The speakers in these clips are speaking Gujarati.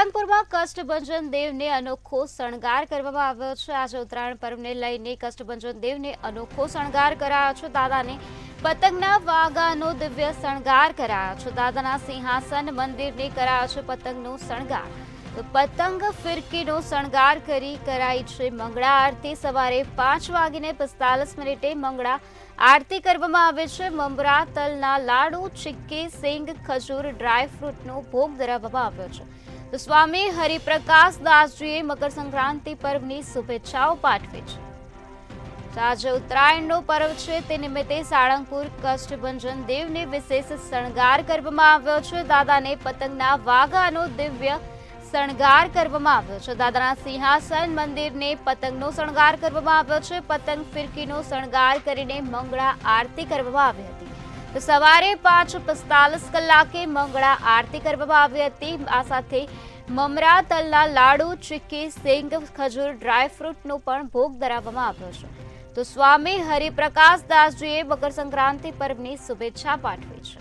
સાળંગપુરમાં કષ્ટભંજન દેવને અનોખો શણગાર કરવામાં આવ્યો છે। આજે ઉત્તરાયણ પર્વને લઈને કષ્ટભંજન દેવને અનોખો શણગાર કરાયો છે। દાદાને પતંગના વાગાનો દિવ્ય શણગાર કરાયો છે। દાદાના સિંહાસન મંદિરને કરાયો છે પતંગનો શણગાર। તો પતંગ ફિરકીનો શણગાર કરાઈ છે મંગળા આરતી। સવારે 5:45 મંગળા આરતી કરવામાં આવે છે। મમરા, તલના લાડુ, ચીક્કી, સિંગ, ખજૂર, ડ્રાય ફ્રૂટનો ભોગ ધરાવવામાં આવ્યો છે। તો સ્વામી હરિપ્રકાશ દાસજીએ મકર સંક્રાંતિ પર્વની શુભેચ્છાઓ પાઠવી છે। આજે ઉત્તરાયણનો પર્વ છે, તે નિમિત્તે સાળંગપુર કષ્ટભંજન દેવને વિશેષ શણગાર કરવામાં આવ્યો છે। દાદાને પતંગના વાગાનો દિવ્ય શણગાર કરવામાં આવ્યો છે। દાદાના સિંહાસન મંદિરને પતંગનો શણગાર કરવામાં આવ્યો છે। પતંગ ફિરકીનો શણગાર કરીને મંગળા આરતી કરવામાં આવી હતી। તો સવારે 5:45 મંગળા આરતી કરવામાં આવી હતી। આ સાથે મમરા, તલના લાડુ, ચીક્કી, સિંગ, ખજૂર, ડ્રાય ફ્રૂટનો પણ ભોગ ધરાવવામાં આવ્યો છે। તો સ્વામી હરિપ્રકાશ દાસજીએ મકર સંક્રાંતિ પર્વની શુભેચ્છા પાઠવી છે।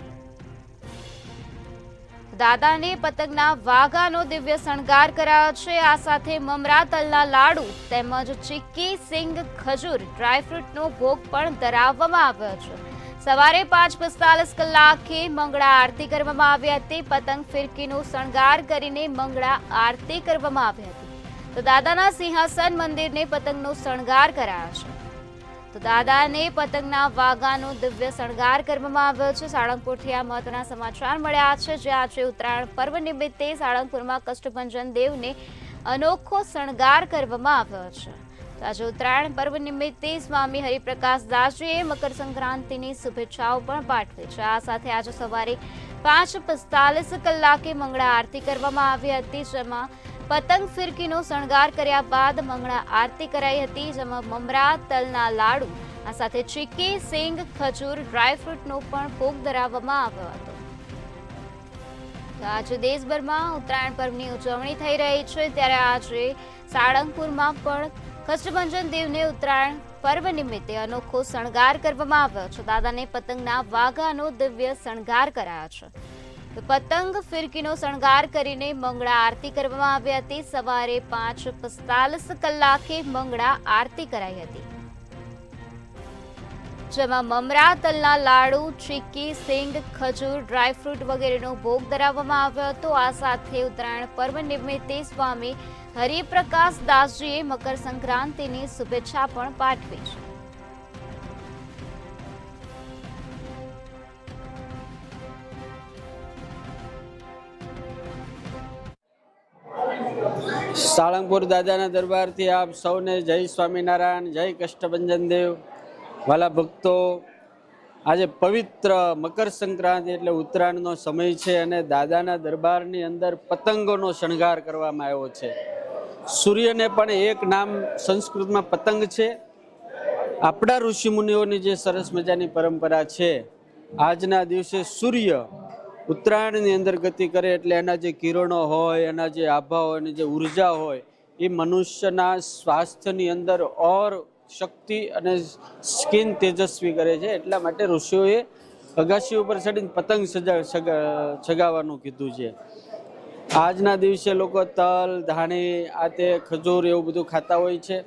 દાદાને પતંગના વાગાનો દિવ્ય શણગાર કરાયો છે। આ સાથે મમરા, તલના લાડુ તેમજ ચીક્કી, સિંગ, ખજૂર, ડ્રાયફ્રૂટનો ભોગ પણ ધરાવવામાં આવ્યો છે। સવારે 5:45 મંગળા આરતી કરવામાં આવી હતી। પતંગ ફિરકીનો શણગાર કરીને મંગળા આરતી કરવામાં આવી હતી। તો દાદાના સિંહાસન મંદિરને પતંગનો શણગાર કરાયો છે। તો દાદાને પતંગના વાગાનો દિવ્ય શણગાર કરવામાં આવ્યો છે। સાળંગપુરથી આ મહત્વના સમાચાર મળ્યા છે, જે આજે ઉત્તરાયણ પર્વ નિમિત્તે સાળંગપુરમાં કષ્ટભંજન દેવને અનોખો શણગાર કરવામાં આવ્યો છે। તો આજે ઉત્તરાયણ પર્વ નિમિત્તે સ્વામી હરિપ્રકાશ દાસજીએ મકર સંક્રાંતિની શુભેચ્છાઓ પણ પાઠવી છે। આ સાથે આજે સવારે 5:45 મંગળા આરતી કરવામાં આવી હતી, જેમાં પતંગ ફિરકીનો શણગાર કર્યા બાદ મંગળા આરતી કરાઈ હતી, જેમાં મમરા, તલના લાડુ, આ સાથે ચીક્કી, સિંગ, ખજૂર, ડ્રાયફ્રૂટનો પણ ભોગ ધરાવવામાં આવ્યો હતો। આજે દેશભરમાં ઉત્તરાયણ પર્વની ઉજવણી થઈ રહી છે, ત્યારે આજે સાળંગપુરમાં પણ કષ્ટભંજન દેવને ઉત્તરાયણ પર્વ નિમિત્તે અનોખો શણગાર કરવામાં આવ્યો છે। દાદાને પતંગના વાગાનો દિવ્ય શણગાર કરાયો છે। પતંગ ફિરકીનો શણગાર કરીને મંગળા આરતી કરવામાં આવી હતી। સવારે 5:45 મંગળા આરતી કરાઈ હતી, જેમાં મમરા, તલના લાડુ, ચીક્કી, સિંગ, ખજૂર, ડ્રાયફ્રૂટ વગેરેનો ભોગ ધરાવવામાં આવ્યો હતો। આ સાથે ઉત્તરાયણ પર્વ નિમિત્તે સ્વામી હરિપ્રકાશ દાસજીએ મકર સંક્રાંતિની શુભેચ્છા પણ પાઠવી છે। સાળંગપુર દાદાના દરબારથી આપ સૌને જય સ્વામિનારાયણ, જય કષ્ટભંજન દેવ। વાલા ભક્તો, આજે પવિત્ર મકર સંક્રાંતિ એટલે ઉત્તરાયણનો સમય છે અને દાદાના દરબારની અંદર પતંગોનો શણગાર કરવામાં આવ્યો છે। સૂર્યને પણ એક નામ સંસ્કૃતમાં પતંગ છે। આપણા ઋષિમુનિઓની જે સરસ મજાની પરંપરા છે, આજના દિવસે સૂર્ય ઉત્તરાયણની અંદર ગતિ કરે એટલે એના જે કિરણો હોય, એના જે આભા હોય, એની જે ઉર્જા હોય, એ મનુષ્યના સ્વાસ્થ્યની અંદર ઓર શક્તિ અને સ્કિન તેજસ્વી કરે છે। એટલા માટે ઋષિઓએ અગાશી ઉપર ચડીને પતંગ ચગાવવાનું કીધું છે। આજના દિવસે લોકો તલ, ધાણી, આ તે ખજૂર એવું બધું ખાતા હોય છે।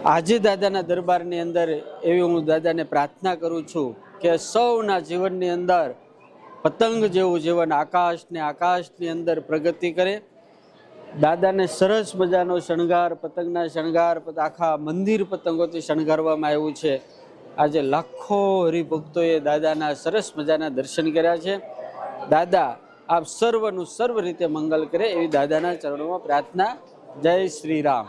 આજે દાદાના દરબારની અંદર એવી હું દાદાને પ્રાર્થના કરું છું કે સૌના જીવનની અંદર પતંગ જેવું જીવન આકાશની અંદર પ્રગતિ કરે। દાદાને સરસ મજાનો શણગાર, પતંગના શણગાર, આખા મંદિર પતંગોથી શણગારવામાં આવ્યું છે। આજે લાખો હરિભક્તોએ દાદાના સરસ મજાના દર્શન કર્યા છે। દાદા આપ સર્વનું સર્વ રીતે મંગલ કરે એવી દાદાના ચરણોમાં પ્રાર્થના। જય શ્રી રામ।